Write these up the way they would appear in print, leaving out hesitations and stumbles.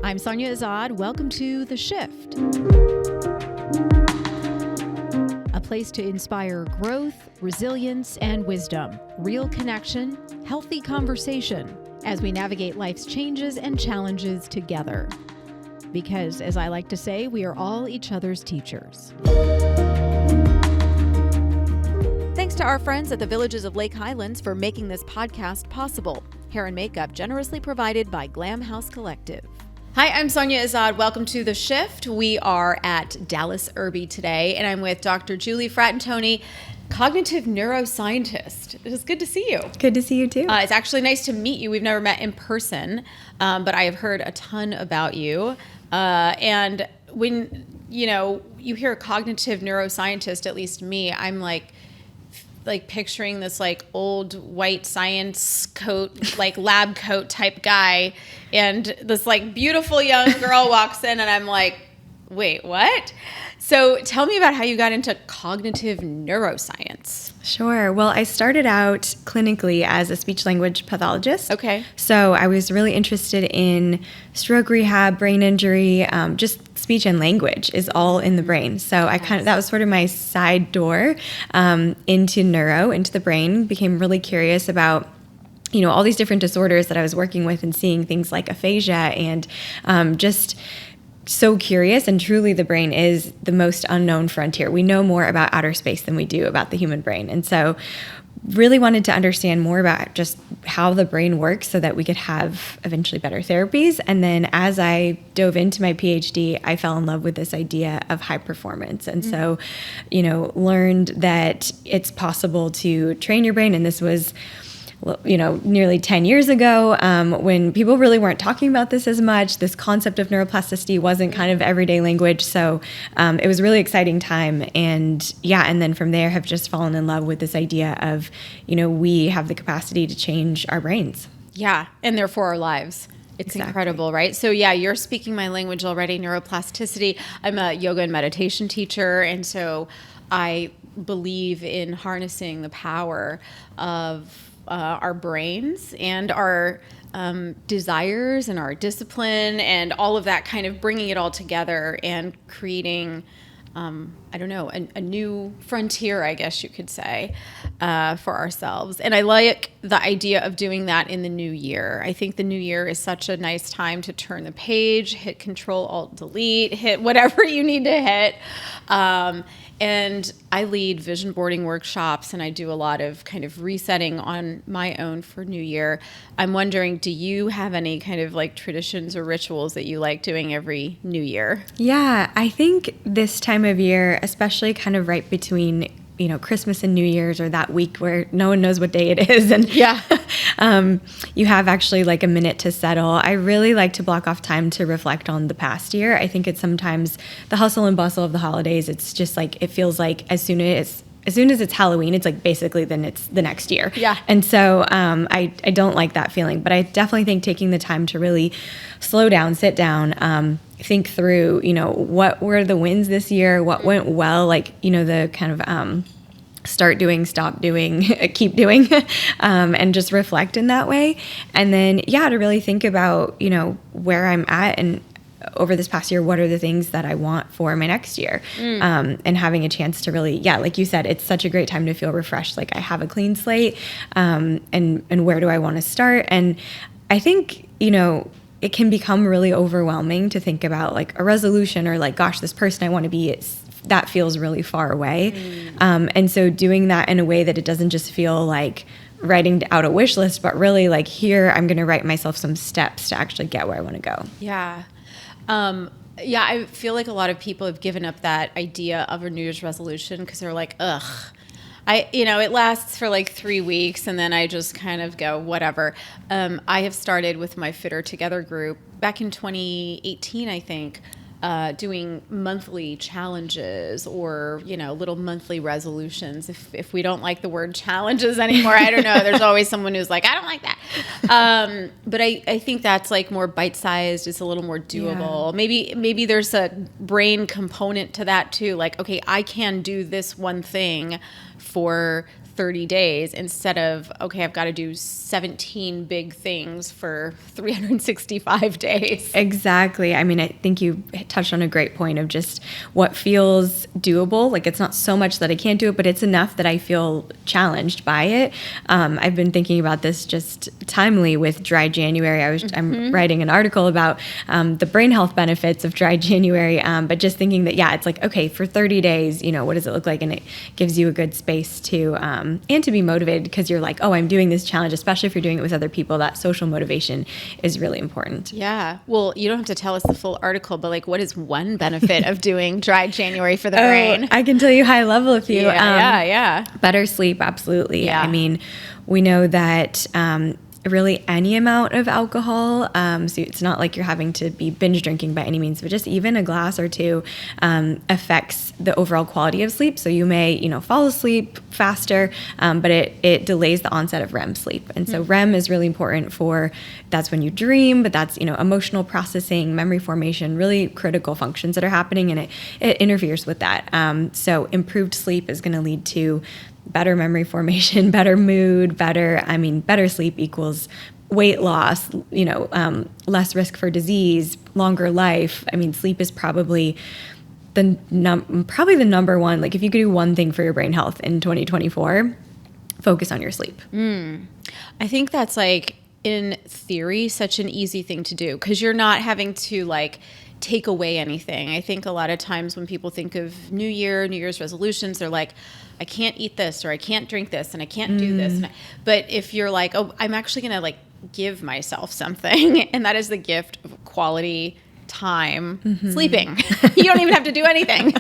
I'm Sonia Azad. Welcome to The Shift, a place to inspire growth, resilience, and wisdom, real connection, healthy conversation as we navigate life's changes and challenges together. Because, as I like to say, we are all each other's teachers. Thanks to our friends at the Villages of Lake Highlands for making this podcast possible. Hair and makeup generously provided by Glam House Collective. Hi, I'm Sonia Azad. Welcome to The Shift. We are at Dallas Irby today, and I'm with Dr. Julie Fratantoni, cognitive neuroscientist. It is good to see you. Good to see you too. It's actually nice to meet you. We've never met in person, but I have heard a ton about you. And when, you hear a cognitive neuroscientist, at least me, I'm like picturing this old white science coat, lab coat type guy. And this beautiful young girl walks in and I'm like, wait, what? So tell me about how you got into cognitive neuroscience. Sure. Well, I started out clinically as a speech-language pathologist. Okay. So I was really interested in stroke rehab, brain injury, just speech and language is all in the brain. So that was sort of my side door into the brain. Became really curious about all these different disorders that I was working with and seeing things like aphasia and just so curious. And truly the brain is the most unknown frontier. We know more about outer space than we do about the human brain. And so really wanted to understand more about just how the brain works so that we could have eventually better therapies. And then as I dove into my PhD, I fell in love with this idea of high performance. And so, learned that it's possible to train your brain. And this was nearly 10 years ago, when people really weren't talking about this as much. This concept of neuroplasticity wasn't kind of everyday language. So it was a really exciting time. And then from there have just fallen in love with this idea of, we have the capacity to change our brains. Yeah, and therefore our lives. It's incredible, right? So you're speaking my language already, neuroplasticity. I'm a yoga and meditation teacher, and so I believe in harnessing the power of our brains and our desires and our discipline and all of that, kind of bringing it all together and creating, a new frontier, I guess you could say, for ourselves. And I like the idea of doing that in the new year. I think the new year is such a nice time to turn the page, hit Control, Alt, Delete, hit whatever you need to hit. And I lead vision boarding workshops, and I do a lot of kind of resetting on my own for New Year. I'm wondering, do you have any kind of traditions or rituals that you like doing every New Year? Yeah, I think this time of year, especially kind of right between Christmas and New Year's, or that week where no one knows what day it is. And you have actually a minute to settle. I really like to block off time to reflect on the past year. I think it's sometimes the hustle and bustle of the holidays. It's just it feels like as soon as it's Halloween, it's basically then it's the next year. Yeah. And so I don't like that feeling, but I definitely think taking the time to really slow down, sit down, think through, what were the wins this year, what went well, the kind of start doing, stop doing, keep doing, and just reflect in that way. And then, to really think about, where I'm at and over this past year, what are the things that I want for my next year? And having a chance to really, like you said, it's such a great time to feel refreshed. I have a clean slate, and where do I want to start? And I think, it can become really overwhelming to think about a resolution or gosh, this person I want to be, that feels really far away. And so doing that in a way that it doesn't just feel like writing out a wish list, but really here, I'm going to write myself some steps to actually get where I want to go. Yeah. I feel like a lot of people have given up that idea of a New Year's resolution because they're like, ugh. It lasts for 3 weeks and then I just kind of go, whatever. I have started with my Fitter Together group back in 2018, I think, doing monthly challenges or, little monthly resolutions. If we don't like the word challenges anymore, I don't know. There's always someone who's like, I don't like that. But I think that's more bite-sized. It's a little more doable. Yeah. Maybe there's a brain component to that too. Okay, I can do this one thing for 30 days instead of, okay, I've got to do 17 big things for 365 days. Exactly. I mean, I think you touched on a great point of just what feels doable. Like, it's not so much that I can't do it, but it's enough that I feel challenged by it. I've been thinking about this just timely with dry January. I'm writing an article about the brain health benefits of dry January, but just thinking that, it's like, okay, for 30 days, what does it look like? And it gives you a good space to, and to be motivated, because you're like, oh, I'm doing this challenge, especially if you're doing it with other people. That social motivation is really important. Yeah. Well, you don't have to tell us the full article, but like, what is one benefit of doing dry January for the brain? I can tell you high level if you. Yeah. Better sleep, absolutely. Yeah. I mean, we know that really any amount of alcohol, so it's not like you're having to be binge drinking by any means, but just even a glass or two affects the overall quality of sleep. So you may, fall asleep faster, but it delays the onset of REM sleep. And so REM is really important that's when you dream, but that's, emotional processing, memory formation, really critical functions that are happening, and it interferes with that. So improved sleep is going to lead to better memory formation, better mood, better sleep equals weight loss, less risk for disease, longer life. I mean, sleep is probably the number one. Like, if you could do one thing for your brain health in 2024, focus on your sleep. I think that's, like, in theory, such an easy thing to do, because you're not having to, like, take away anything. I think a lot of times when people think of New Year's resolutions, they're like, I can't eat this, or I can't drink this, and I can't do this. But if you're like, oh, I'm actually going to, like, give myself something, and that is the gift of quality time sleeping. You don't even have to do anything.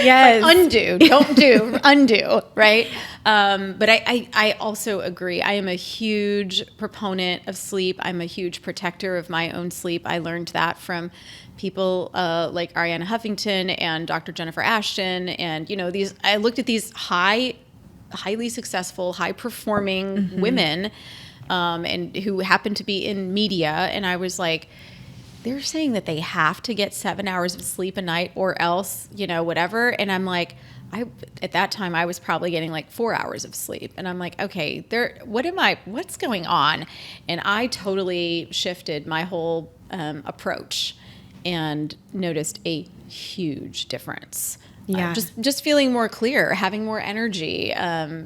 Yes. Like, undo, don't do, undo, right? But I also agree. I am a huge proponent of sleep. I'm a huge protector of my own sleep. I learned that from people like Ariana Huffington and Dr. Jennifer Ashton. And, I looked at these highly successful, high-performing women and who happen to be in media. And I was like, they're saying that they have to get 7 hours of sleep a night or else, whatever. And I'm like, at that time, I was probably getting like 4 hours of sleep. And I'm like, okay, what's going on? And I totally shifted my whole approach and noticed a huge difference. Yeah. Just feeling more clear, having more energy,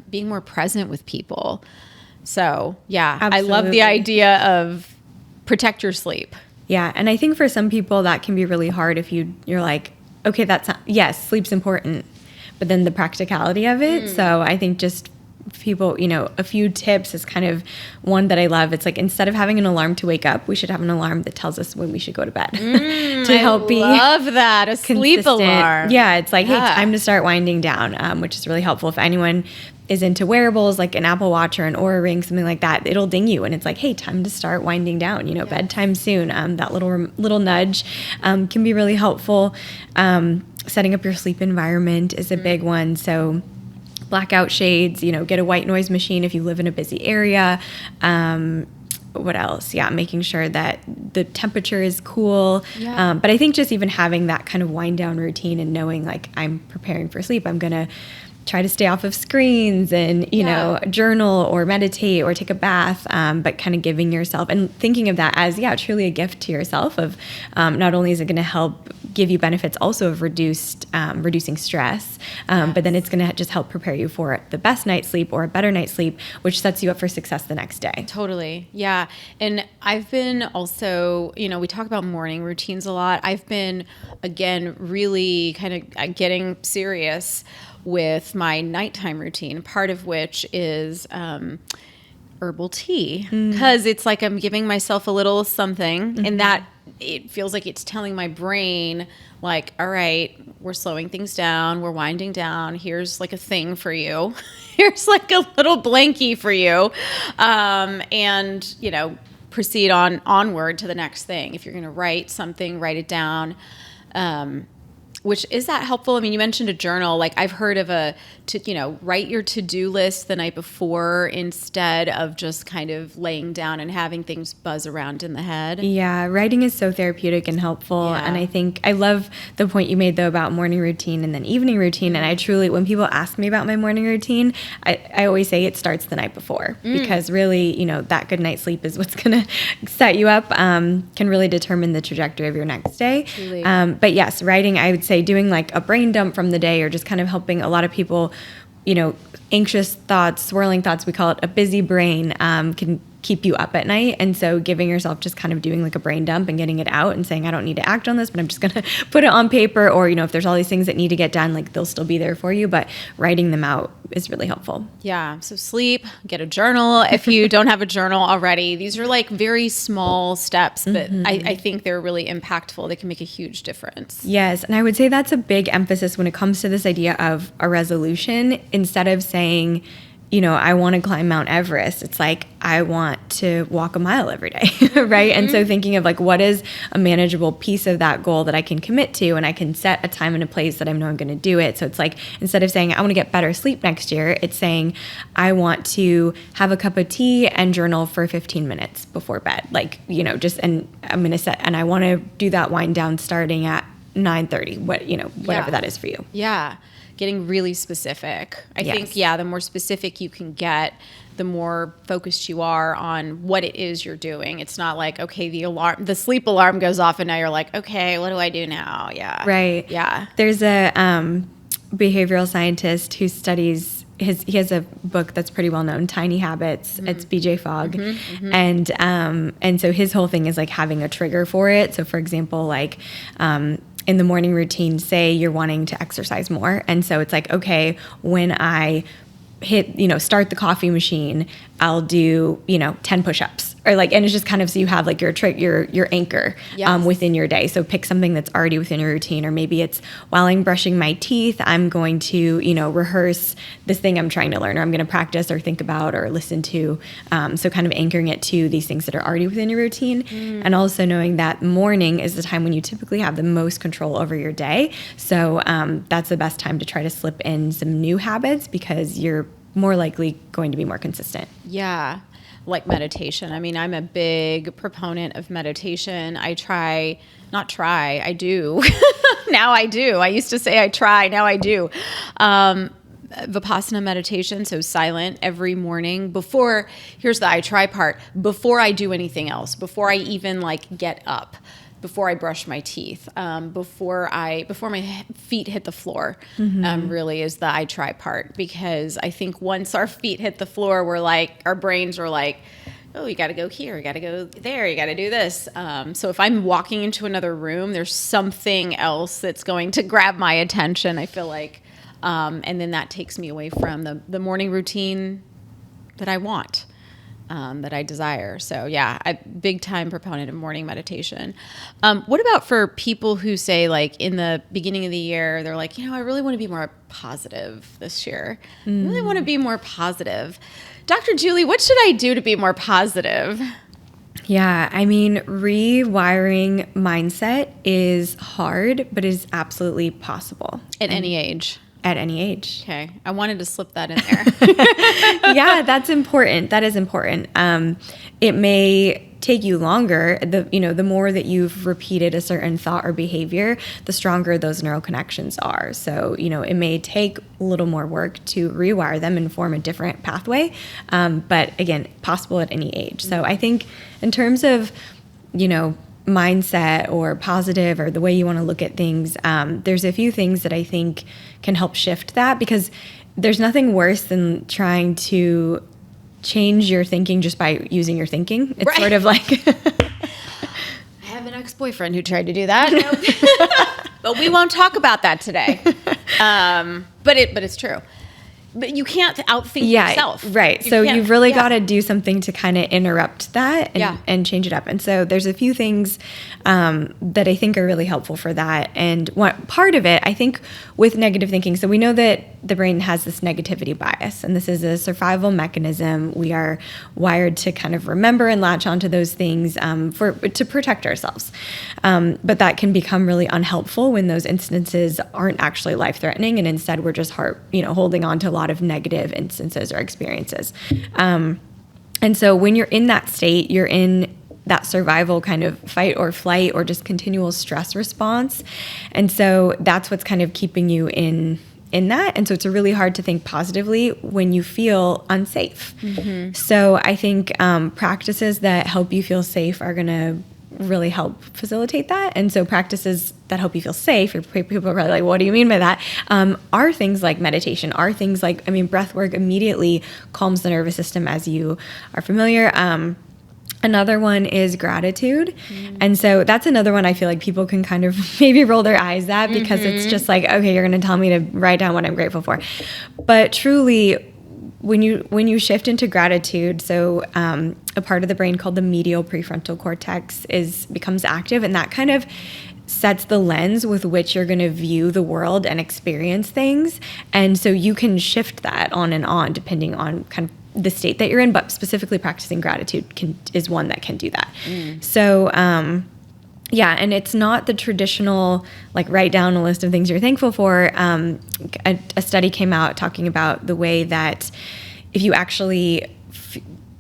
being more present with people. So, yeah, Absolutely. I love the idea of protect your sleep. Yeah, and I think for some people that can be really hard if you're like, okay, yes, sleep's important, but then the practicality of it. So I think just people, a few tips is kind of one that I love. It's like, instead of having an alarm to wake up, we should have an alarm that tells us when we should go to bed to help be love that, a sleep alarm. Yeah, it's like, hey, time to start winding down, which is really helpful. If anyone is into wearables like an Apple Watch or an Oura Ring, something like that, it'll ding you and it's like, hey, time to start winding down, bedtime soon. That little nudge can be really helpful. Setting up your sleep environment is a big one. So blackout shades, get a white noise machine if you live in a busy area. What else? Yeah, making sure that the temperature is cool. Yeah. But I think just even having that kind of wind down routine and knowing, like, I'm preparing for sleep, I'm going to try to stay off of screens and, journal or meditate or take a bath, but kind of giving yourself and thinking of that as, truly a gift to yourself of not only is it going to help give you benefits also of reducing stress, but then it's going to just help prepare you for the best night's sleep or a better night's sleep, which sets you up for success the next day. Totally. Yeah. And I've been also, we talk about morning routines a lot. I've been, again, really kind of getting serious with my nighttime routine, part of which is herbal tea, because it's like I'm giving myself a little something, and that it feels like it's telling my brain, like, all right, we're slowing things down, we're winding down, here's like a thing for you, here's like a little blankie for you, and proceed onward to the next thing. If you're going to write something, write it down. which is that helpful? I mean, you mentioned a journal. Like I've heard of write your to-do list the night before instead of just kind of laying down and having things buzz around in the head. Yeah, writing is so therapeutic and helpful. Yeah. And I think I love the point you made though about morning routine and then evening routine. And I truly, when people ask me about my morning routine, I always say it starts the night before because really, that good night's sleep is what's going to set you up, can really determine the trajectory of your next day. Really. But yes, writing, I would say doing like a brain dump from the day or just kind of helping a lot of people, anxious thoughts, swirling thoughts, we call it a busy brain, can keep you up at night. And so giving yourself just kind of doing like a brain dump and getting it out and saying, I don't need to act on this, but I'm just going to put it on paper. Or, if there's all these things that need to get done, like they'll still be there for you, but writing them out is really helpful. Yeah. So sleep, get a journal. If you don't have a journal already, these are like very small steps, but I think they're really impactful. They can make a huge difference. Yes. And I would say that's a big emphasis when it comes to this idea of a resolution. Instead of saying, I want to climb Mount Everest. It's like, I want to walk a mile every day, right? And so thinking of like, what is a manageable piece of that goal that I can commit to, and I can set a time and a place that I know I'm going to do it. So it's like, instead of saying, I want to get better sleep next year, it's saying, I want to have a cup of tea and journal for 15 minutes before bed. Like, and I'm going to set, and I want to do that wind down starting at 9:30, whatever that is for you. Yeah. Getting really specific. I think, the more specific you can get, the more focused you are on what it is you're doing. It's not like, okay, the sleep alarm goes off and now you're like, okay, what do I do now? Yeah. Right. Yeah. There's a behavioral scientist who studies he has a book that's pretty well known, Tiny Habits. It's BJ Fogg. And so his whole thing is like having a trigger for it. So for example, like, in the morning routine, say you're wanting to exercise more. And so it's like, okay, when I start the coffee machine, I'll do, 10 push-ups or like, and it's just kind of, so you have like your anchor within your day. So pick something that's already within your routine, or maybe it's while I'm brushing my teeth, I'm going to, rehearse this thing I'm trying to learn, or I'm going to practice or think about or listen to. So kind of anchoring it to these things that are already within your routine. And also knowing that morning is the time when you typically have the most control over your day. So that's the best time to try to slip in some new habits because you're more likely going to be more consistent. Yeah. Like meditation. I mean, I'm a big proponent of meditation. I do. Now I do. I used to say I try, now I do. Vipassana meditation, so silent every morning here's the I try part, before I do anything else, before I even like get up, before I brush my teeth, before my feet hit the floor, really is the I try part. Because I think once our feet hit the floor, we're like, our brains are like, oh, you got to go here, you got to go there, you got to do this. So if I'm walking into another room, there's something else that's going to grab my attention, I feel like. And then that takes me away from the morning routine that I want. That I desire. So yeah, I'm a big time proponent of morning meditation. What about for people who say like in the beginning of the year, they're like, I really want to be more positive this year. I really want to be more positive. Dr. Julie, what should I do to be more positive? Yeah, I mean, rewiring mindset is hard, but is absolutely possible. At any age. At any age. Okay. I wanted to slip that in there. Yeah, that's important. That is important. It may take you longer. The more that you've repeated a certain thought or behavior, the stronger those neural connections are. So, it may take a little more work to rewire them and form a different pathway. But again, possible at any age. So I think in terms of, mindset or positive or the way you want to look at things, there's a few things that I think can help shift that, because there's nothing worse than trying to change your thinking just by using your thinking. It's sort of like I have an ex-boyfriend who tried to do that. But we won't talk about that today. But it's true. but you can't outthink yourself. Right. So you've really got to do something to kind of interrupt that and change it up. And so there's a few things that I think are really helpful for that. And part of it, I think, with negative thinking, so we know that the brain has this negativity bias, and this is a survival mechanism. We are wired to kind of remember and latch onto those things to protect ourselves. But that can become really unhelpful when those instances aren't actually life-threatening, and instead we're just holding on to a lot of negative instances or experiences. And so when you're in that state, you're in that survival kind of fight or flight or just continual stress response. And so that's what's kind of keeping you in that. And so it's really hard to think positively when you feel unsafe. Mm-hmm. So I think practices that help you feel safe are going to really help facilitate that. And so practices that help you feel safe, people are probably like, what do you mean by that? Are things like meditation, are things like, breath work immediately calms the nervous system, as you are familiar. Another one is gratitude. Mm-hmm. And so that's another one I feel like people can kind of maybe roll their eyes at, because it's just like, okay, you're going to tell me to write down what I'm grateful for. But truly, when you shift into gratitude, so a part of the brain called the medial prefrontal cortex becomes active, and that kind of sets the lens with which you're going to view the world and experience things. And so you can shift that on and on depending on kind of the state that you're in, but specifically practicing gratitude is one that can do that. So and it's not the traditional, like, write down a list of things you're thankful for. A study came out talking about the way that if you actually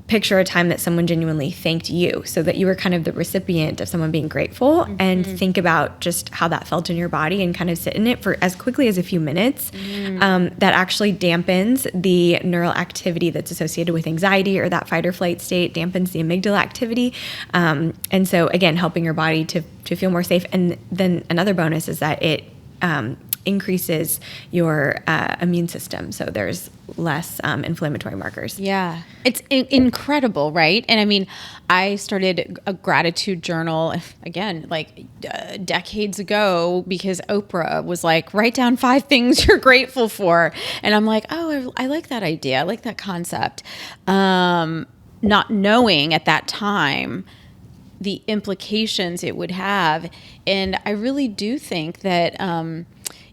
picture a time that someone genuinely thanked you, so that you were kind of the recipient of someone being grateful, and think about just how that felt in your body and kind of sit in it for as quickly as a few minutes, that actually dampens the neural activity that's associated with anxiety or that fight or flight state, dampens the amygdala activity. And so again, helping your body to feel more safe. And then another bonus is that it increases your immune system. So there's less inflammatory markers. Yeah. It's incredible, right? And I started a gratitude journal, again, like decades ago, because Oprah was like, write down 5 things you're grateful for. And I'm like, oh, I like that idea. I like that concept. Not knowing at that time the implications it would have. And I really do think that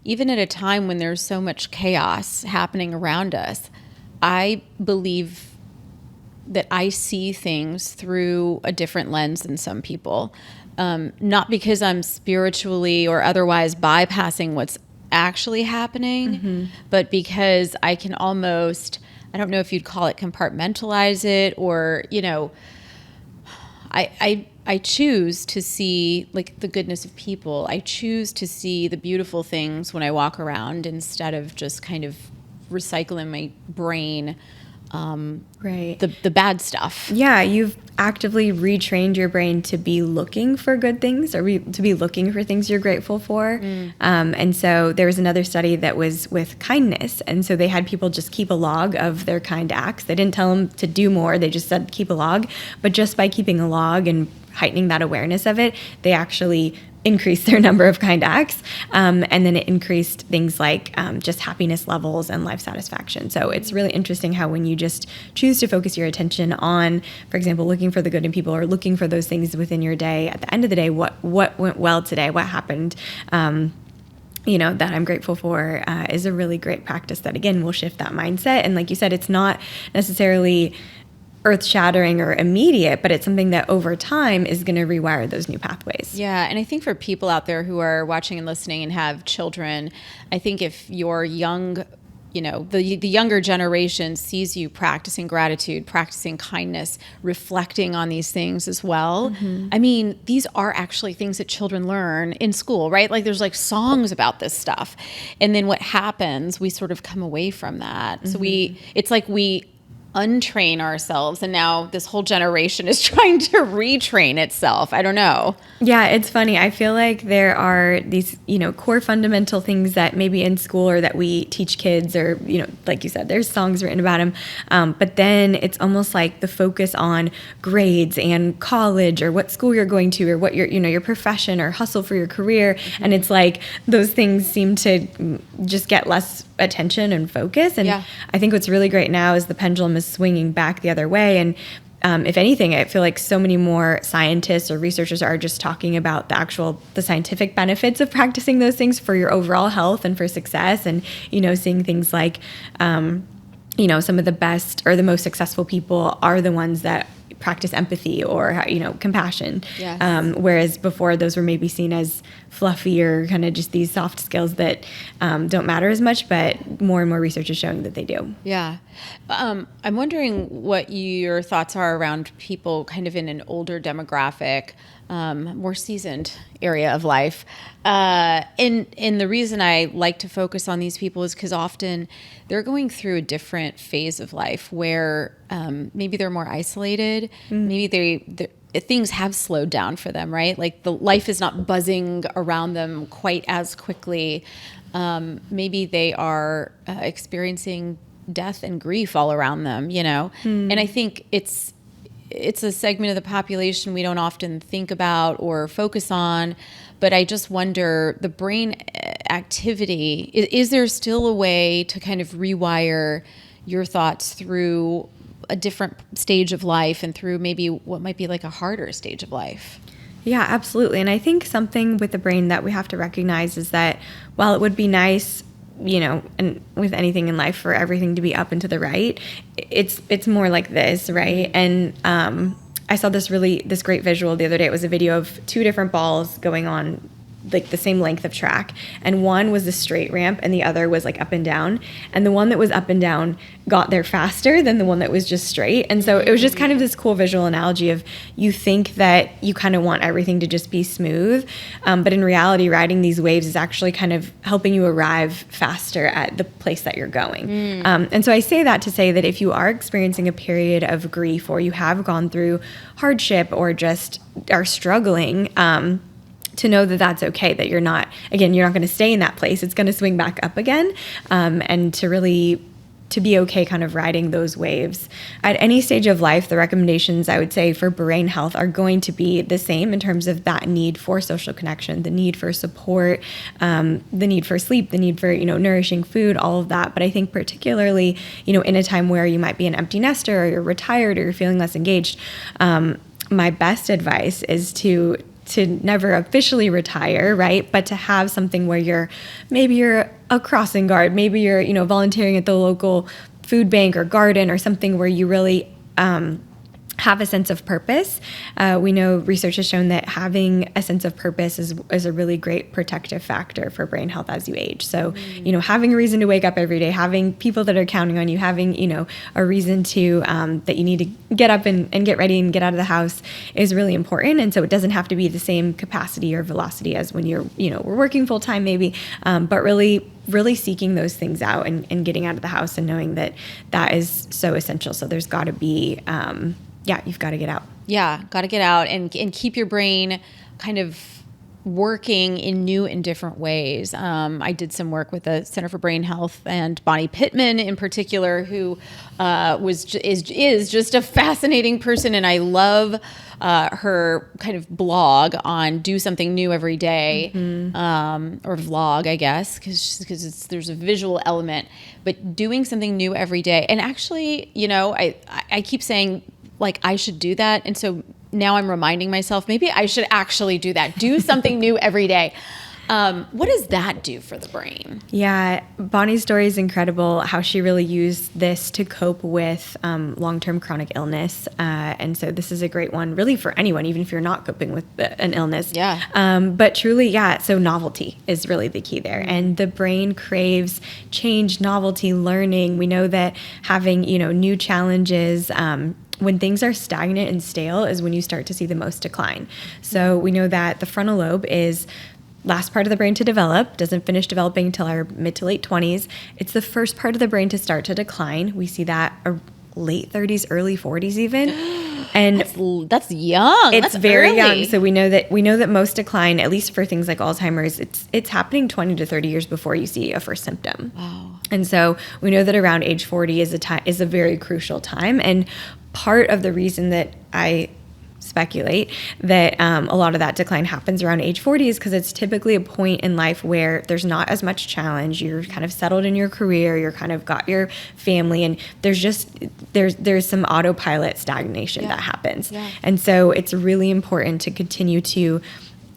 even at a time when there's so much chaos happening around us, I believe that I see things through a different lens than some people. Not because I'm spiritually or otherwise bypassing what's actually happening, but because I can almost, I don't know if you'd call it compartmentalize it, or, I choose to see, like, the goodness of people. I choose to see the beautiful things when I walk around, instead of just kind of recycling my brain the bad stuff. Yeah, you've actively retrained your brain to be looking for good things, or to be looking for things you're grateful for. And so there was another study that was with kindness. And so they had people just keep a log of their kind acts. They didn't tell them to do more. They just said keep a log. But just by keeping a log and heightening that awareness of it, they actually increased their number of kind acts. And then it increased things like just happiness levels and life satisfaction. So it's really interesting how when you just choose to focus your attention on, for example, looking for the good in people, or looking for those things within your day, at the end of the day, what went well today, what happened, that I'm grateful for, is a really great practice that, again, will shift that mindset. And like you said, it's not necessarily earth-shattering or immediate, but it's something that over time is going to rewire those new pathways. Yeah, and I think for people out there who are watching and listening and have children, I think if you're young, the younger generation sees you practicing gratitude, practicing kindness, reflecting on these things as well. These are actually things that children learn in school, right? Like, there's like songs about this stuff. And then what happens, we sort of come away from that. So it's like we untrain ourselves, and now this whole generation is trying to retrain itself. I don't know. Yeah, it's funny. I feel like there are these, core fundamental things that maybe in school or that we teach kids, or, like you said, there's songs written about them. But then it's almost like the focus on grades and college, or what school you're going to, or what your profession, or hustle for your career. Mm-hmm. And it's like those things seem to just get less attention and focus. And I think what's really great now is the pendulum is swinging back the other way. And if anything, I feel like so many more scientists or researchers are just talking about the scientific benefits of practicing those things for your overall health and for success. And, seeing things like, some of the best or the most successful people are the ones that practice empathy or, compassion. Yes. Whereas before, those were maybe seen as fluffy or kind of just these soft skills that don't matter as much, but more and more research is showing that they do. Yeah. I'm wondering what your thoughts are around people kind of in an older demographic, more seasoned area of life. And the reason I like to focus on these people is because often they're going through a different phase of life where maybe they're more isolated. Mm. Maybe things have slowed down for them, right? Like the life is not buzzing around them quite as quickly. Maybe they are experiencing death and grief all around them, And I think it's a segment of the population we don't often think about or focus on. But I just wonder, the brain activity, is there still a way to kind of rewire your thoughts through a different stage of life and through maybe what might be like a harder stage of life? Yeah, absolutely. And I think something with the brain that we have to recognize is that while it would be nice, and with anything in life for everything to be up and to the right, it's more like this, right? And I saw this great visual the other day. It was a video of two different balls going on like the same length of track, and one was a straight ramp and the other was like up and down, and the one that was up and down got there faster than the one that was just straight. And so it was just kind of this cool visual analogy of, you think that you kind of want everything to just be smooth, but in reality, riding these waves is actually kind of helping you arrive faster at the place that you're going. And so I say that to say that if you are experiencing a period of grief, or you have gone through hardship, or just are struggling, to know that that's okay, that you're not going to stay in that place. It's going to swing back up again. And to be okay kind of riding those waves. At any stage of life, the recommendations I would say for brain health are going to be the same in terms of that need for social connection, the need for support, the need for sleep, the need for, nourishing food, all of that. But I think particularly, in a time where you might be an empty nester, or you're retired, or you're feeling less engaged, my best advice is to never officially retire, right? But to have something where maybe you're a crossing guard, maybe you're, volunteering at the local food bank or garden, or something where you really have a sense of purpose. We know research has shown that having a sense of purpose is a really great protective factor for brain health as you age. So, having a reason to wake up every day, having people that are counting on you, having, a reason to, that you need to get up and get ready and get out of the house is really important. And so it doesn't have to be the same capacity or velocity as when you're, we're working full time maybe, but really seeking those things out and getting out of the house and knowing that is so essential. So there's got to be, you've got to get out. Yeah, got to get out and keep your brain kind of working in new and different ways. I did some work with the Center for Brain Health and Bonnie Pittman in particular, who is just a fascinating person, and I love her kind of blog on do something new every day, or vlog, I guess, because there's a visual element, but doing something new every day. And actually, I keep saying, like, I should do that. And so now I'm reminding myself, maybe I should actually do that. Do something new every day. What does that do for the brain? Yeah, Bonnie's story is incredible, how she really used this to cope with long-term chronic illness. And so this is a great one really for anyone, even if you're not coping with an illness. Yeah. But truly, so novelty is really the key there. And the brain craves change, novelty, learning. We know that having, new challenges, when things are stagnant and stale is when you start to see the most decline. So we know that the frontal lobe is last part of the brain to develop, doesn't finish developing until our mid to late 20s. It's the first part of the brain to start to decline. We see that late 30s, early 40s even. And that's young. It's that's very early. young. So we know that most decline, at least for things like Alzheimer's, it's happening 20 to 30 years before you see a first symptom. Wow. And so we know that around age 40 is a very crucial time. And part of the reason that I speculate that a lot of that decline happens around age 40 is because it's typically a point in life where there's not as much challenge. You're kind of settled in your career, you're kind of got your family, and there's some autopilot stagnation that happens. Yeah. And so it's really important to continue to,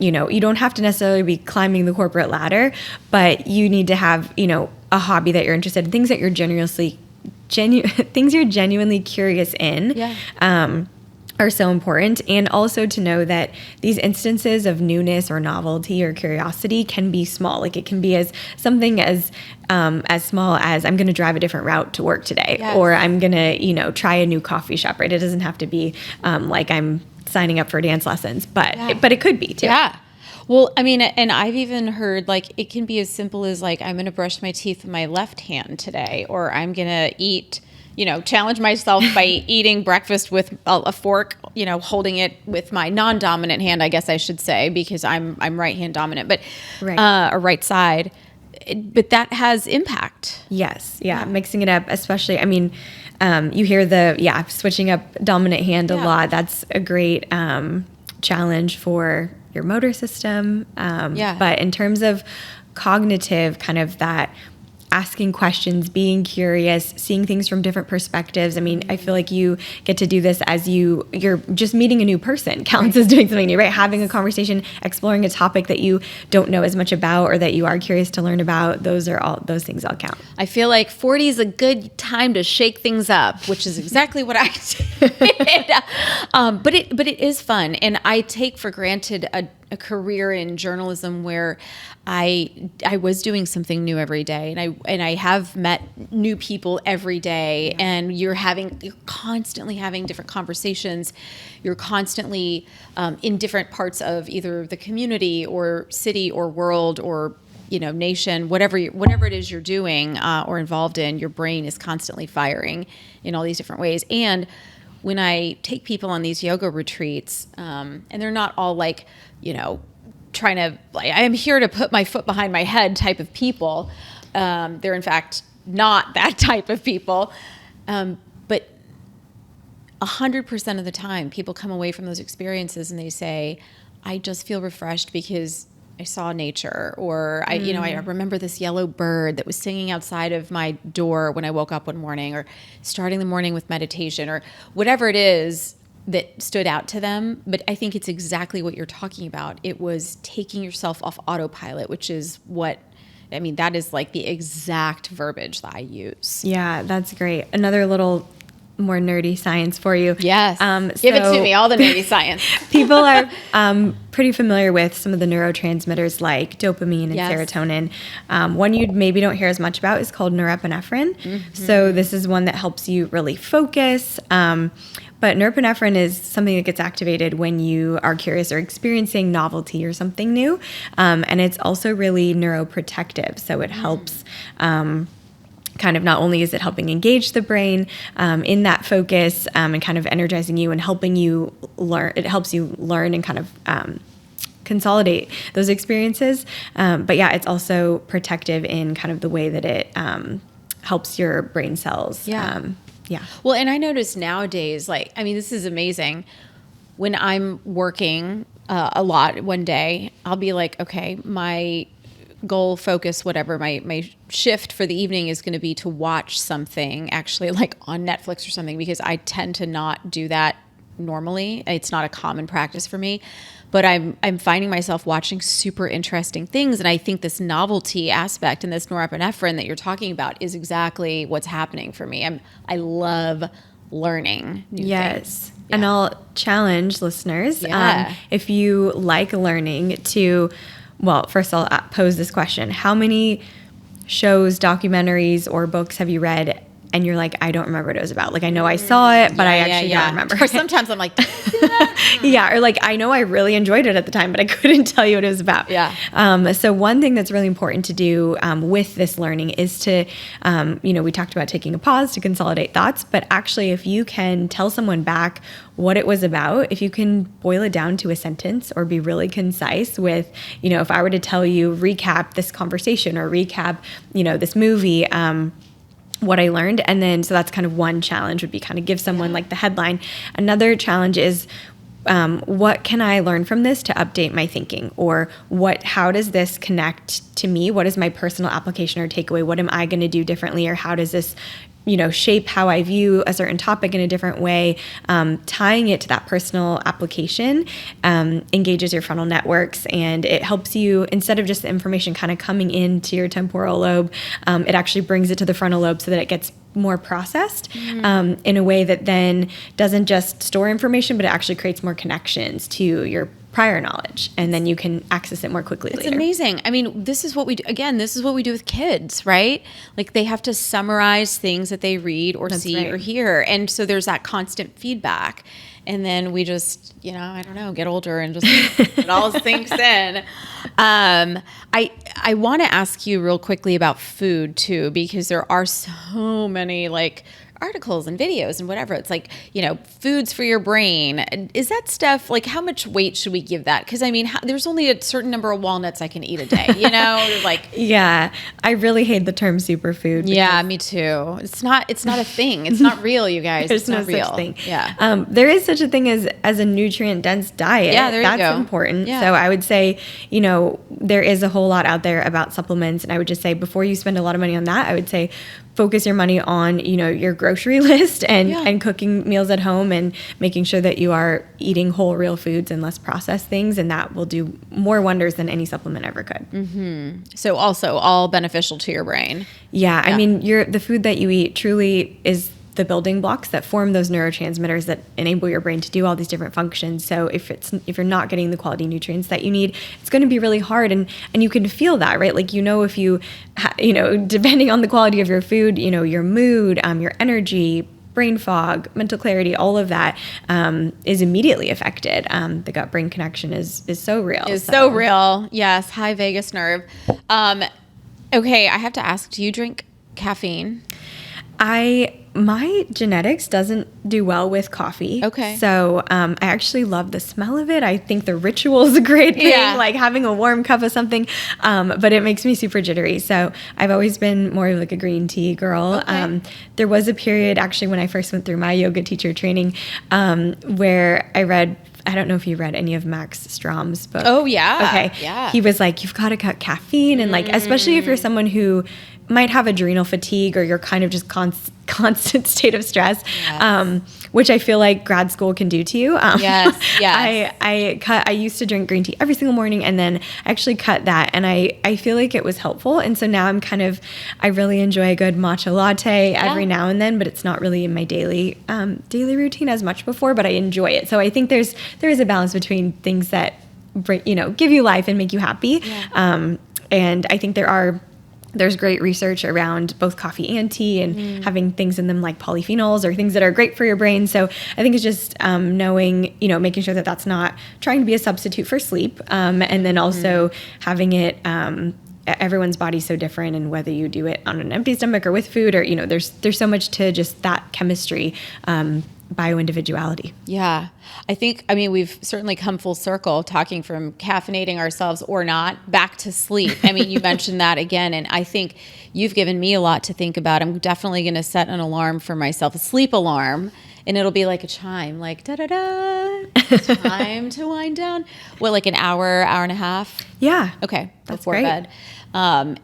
you don't have to necessarily be climbing the corporate ladder, but you need to have, a hobby that you're interested in, things that you're things you're genuinely curious in. Yeah. Are so important. And also to know that these instances of newness or novelty or curiosity can be small. Like it can be something as small as I'm going to drive a different route to work today, yes. Or I'm going to, try a new coffee shop, right? It doesn't have to be like I'm signing up for dance lessons, but it could be too. Yeah. Well, I mean, and I've even heard like it can be as simple as like I'm going to brush my teeth with my left hand today, or I'm going to eat, challenge myself by eating breakfast with a fork, holding it with my non-dominant hand, I guess I should say, because I'm right hand dominant, but or right side. But that has impact. Yes. Yeah. Mixing it up, especially, I mean, you hear switching up dominant hand a lot. That's a great challenge for your motor system. But in terms of cognitive, kind of that asking questions, being curious, seeing things from different perspectives. I mean, I feel like you get to do this as you're just meeting a new person counts as doing something new, right? Having a conversation, exploring a topic that you don't know as much about or that you are curious to learn about. Those things all count. I feel like 40 is a good time to shake things up, which is exactly what I did. But it is fun. And I take for granted a career in journalism where I was doing something new every day, and I have met new people every day, and you're constantly having different conversations. You're constantly in different parts of either the community or city or world or nation, whatever it is you're doing or involved in. Your brain is constantly firing in all these different ways. And when I take people on these yoga retreats, and they're not all like, trying to, like, I am here to put my foot behind my head type of people. They're in fact not that type of people. But 100% of the time, people come away from those experiences and they say, I just feel refreshed because I saw nature, or I remember this yellow bird that was singing outside of my door when I woke up one morning, or starting the morning with meditation, or whatever it is that stood out to them. But I think it's exactly what you're talking about. It was taking yourself off autopilot, which is that is like the exact verbiage that I use. Yeah, that's great. Another little more nerdy science for you. Yes. Give it to me, all the nerdy science. People are pretty familiar with some of the neurotransmitters like dopamine and serotonin. One you maybe don't hear as much about is called norepinephrine. Mm-hmm. So this is one that helps you really focus. But norepinephrine is something that gets activated when you are curious or experiencing novelty or something new. And it's also really neuroprotective. So it helps kind of, not only is it helping engage the brain in that focus and kind of energizing you and helping you learn, it helps you learn and kind of consolidate those experiences. But yeah, it's also protective in kind of the way that it helps your brain cells. Yeah. Well, and I notice nowadays, this is amazing. When I'm working a lot one day, I'll be like, okay, my goal, focus, whatever, my shift for the evening is going to be to watch something actually like on Netflix or something, because I tend to not do that normally. It's not a common practice for me. But I'm finding myself watching super interesting things. And I think this novelty aspect and this norepinephrine that you're talking about is exactly what's happening for me. I love learning new things. Yeah. And I'll challenge listeners, if you like learning, to, well, first I'll pose this question. How many shows, documentaries, or books have you read and you're like, I don't remember what it was about. Like, I know I saw it, but I actually don't remember. Or sometimes I'm like, yeah. Or like, I know I really enjoyed it at the time, but I couldn't tell you what it was about. Yeah. So one thing that's really important to do with this learning is to, we talked about taking a pause to consolidate thoughts, but actually if you can tell someone back what it was about, if you can boil it down to a sentence or be really concise with, if I were to tell you, recap this conversation or recap, this movie, what I learned. And then, so that's kind of one challenge, would be kind of give someone like the headline. Another challenge is, what can I learn from this to update my thinking? Or how does this connect to me? What is my personal application or takeaway? What am I going to do differently? Or how does this, shape how I view a certain topic in a different way? Tying it to that personal application engages your frontal networks, and it helps you, instead of just the information kind of coming into your temporal lobe, it actually brings it to the frontal lobe so that it gets more processed in a way that then doesn't just store information, but it actually creates more connections to your prior knowledge, and then you can access it more quickly later. It's amazing. I mean, this is what we do. Again, this is what we do with kids, right? Like, they have to summarize things that they read or see or hear. And so there's that constant feedback. And then we just, I don't know, get older and just it all sinks in. I want to ask you real quickly about food too, because there are so many articles and videos and whatever. It's like, foods for your brain. Is that stuff, like, how much weight should we give that? Because I mean, there's only a certain number of walnuts I can eat a day, Yeah, I really hate the term superfood. Yeah, me too. It's not a thing. It's not real, you guys. There's it's not no real. such thing. Yeah. There is such a thing as a nutrient dense diet. Yeah, there you go. That's important. Yeah. So I would say, there is a whole lot out there about supplements, and I would just say, before you spend a lot of money on that, I would say focus your money on, your grocery list and cooking meals at home and making sure that you are eating whole, real foods and less processed things. And that will do more wonders than any supplement ever could. Mm-hmm. So also all beneficial to your brain. Yeah. I mean, the food that you eat truly is the building blocks that form those neurotransmitters that enable your brain to do all these different functions. So if you're not getting the quality nutrients that you need, it's going to be really hard. And you can feel that, right? Like, if you, depending on the quality of your food, your mood, your energy, brain fog, mental clarity, all of that is immediately affected. The gut-brain connection is so real. It's so real. Yes. High vagus nerve. Okay. I have to ask, do you drink caffeine? My genetics doesn't do well with coffee. Okay. So I actually love the smell of it. I think the ritual is a great thing, like having a warm cup of something, but it makes me super jittery. So I've always been more of like a green tea girl. Okay. There was a period actually when I first went through my yoga teacher training where I don't know if you read any of Max Strom's book. Oh, yeah. Okay. Yeah. He was like, you've got to cut caffeine. And especially if you're someone who might have adrenal fatigue or you're kind of just constant state of stress, which I feel like grad school can do to you. Yes. I used to drink green tea every single morning, and then I actually cut that, and I feel like it was helpful. And so now I really enjoy a good matcha latte every now and then, but it's not really in my daily routine as much before, but I enjoy it. So I think there is a balance between things that bring, give you life and make you happy. Yeah. And I think there's great research around both coffee and tea and having things in them like polyphenols or things that are great for your brain. So I think it's just knowing, making sure that that's not trying to be a substitute for sleep. And then also having it, everyone's body's so different, and whether you do it on an empty stomach or with food, or, there's so much to just that chemistry, bio-individuality. Yeah. We've certainly come full circle, talking from caffeinating ourselves or not back to sleep. You mentioned that again, and I think you've given me a lot to think about. I'm definitely going to set an alarm for myself, a sleep alarm, and it'll be like a chime, like da-da-da, time to wind down. What, like an hour and a half? Yeah. Okay. That's before great. bed.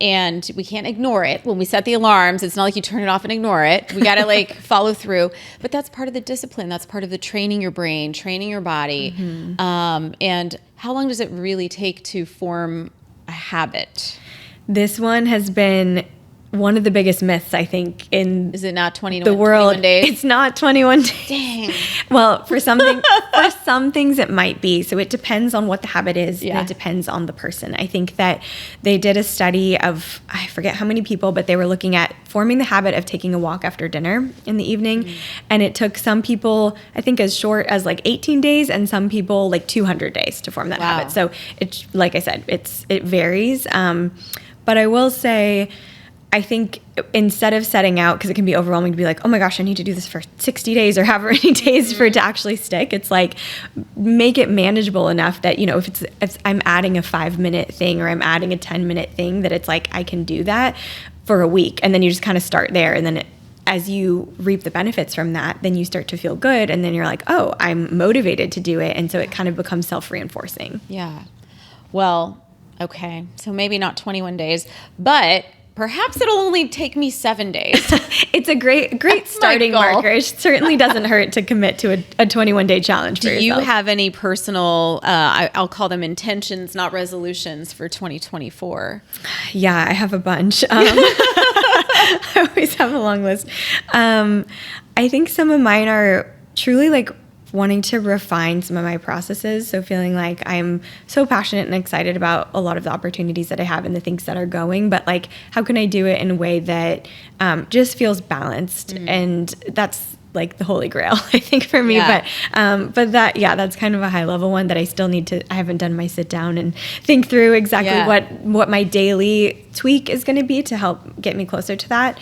And we can't ignore it. When we set the alarms, it's not like you turn it off and ignore it. We got to follow through. But that's part of the discipline. That's part of the training your brain, training your body. Mm-hmm. And how long does it really take to form a habit? This one has been one of the biggest myths, I think, in Is it not 20 to the world. 21 days? It's not 21 days. Dang. Well, for some things it might be. So it depends on what the habit is, and it depends on the person. I think that they did a study of, I forget how many people, but they were looking at forming the habit of taking a walk after dinner in the evening. And it took some people, I think, as short as like 18 days, and some people like 200 days to form that habit. So it's, like I said, it varies. But I will say, I think instead of setting out, because it can be overwhelming to be like, oh my gosh, I need to do this for 60 days or however many days for it to actually stick. It's like, make it manageable enough that, if I'm adding a 5-minute thing or I'm adding a 10-minute thing, that it's like, I can do that for a week. And then you just kind of start there. And then as you reap the benefits from that, then you start to feel good. And then you're like, oh, I'm motivated to do it. And so it kind of becomes self-reinforcing. Yeah. Well, okay. So maybe not 21 days, but perhaps it'll only take me 7 days. It's a great starting marker. It certainly doesn't hurt to commit to a 21-day challenge for yourself. Do you have any personal, I'll call them intentions, not resolutions, for 2024? Yeah, I have a bunch. I always have a long list. I think some of mine are truly like wanting to refine some of my processes. So feeling like I'm so passionate and excited about a lot of the opportunities that I have and the things that are going, but like, how can I do it in a way that just feels balanced? And that's like the holy grail, I think, for me. But that's kind of a high level one that I still need to, I haven't done my sit down and think through exactly what my daily tweak is going to be to help get me closer to that.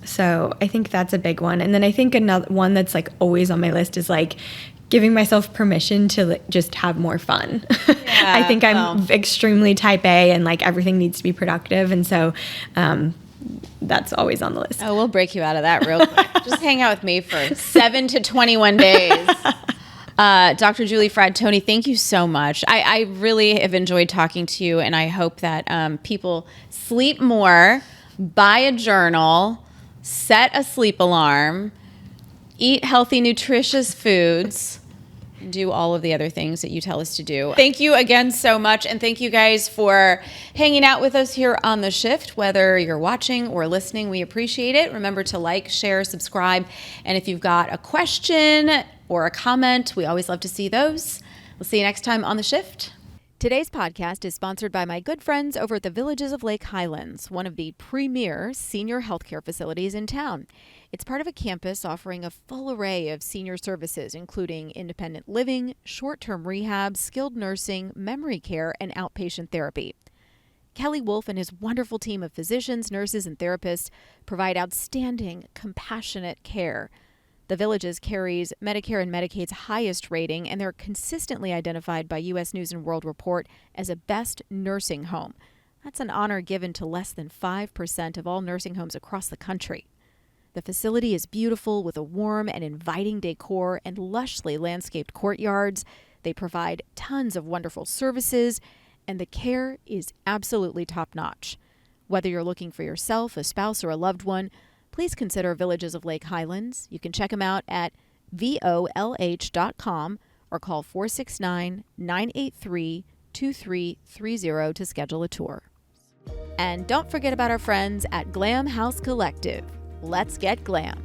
So I think that's a big one. And then I think another one that's like always on my list is like giving myself permission to like just have more fun. I think I'm extremely type A and like everything needs to be productive. And so that's always on the list. Oh, we'll break you out of that real quick. Just hang out with me for 7 to 21 days. Dr. Julie Fratantoni, thank you so much. I really have enjoyed talking to you, and I hope that people sleep more, buy a journal, set a sleep alarm, eat healthy, nutritious foods, and do all of the other things that you tell us to do. Thank you again so much, and thank you guys for hanging out with us here on The Shift. Whether you're watching or listening, we appreciate it. Remember to like, share, subscribe, and if you've got a question or a comment, we always love to see those. We'll see you next time on The Shift. Today's podcast is sponsored by my good friends over at the Villages of Lake Highlands, one of the premier senior healthcare facilities in town. It's part of a campus offering a full array of senior services, including independent living, short-term rehab, skilled nursing, memory care, and outpatient therapy. Kelly Wolf and his wonderful team of physicians, nurses, and therapists provide outstanding, compassionate care. The Villages carries Medicare and Medicaid's highest rating, and they're consistently identified by U.S. News & World Report as a best nursing home. That's an honor given to less than 5% of all nursing homes across the country. The facility is beautiful with a warm and inviting decor and lushly landscaped courtyards. They provide tons of wonderful services, and the care is absolutely top-notch. Whether you're looking for yourself, a spouse, or a loved one, please consider Villages of Lake Highlands. You can check them out at volh.com or call 469-983-2330 to schedule a tour. And don't forget about our friends at Glam House Collective. Let's get glam.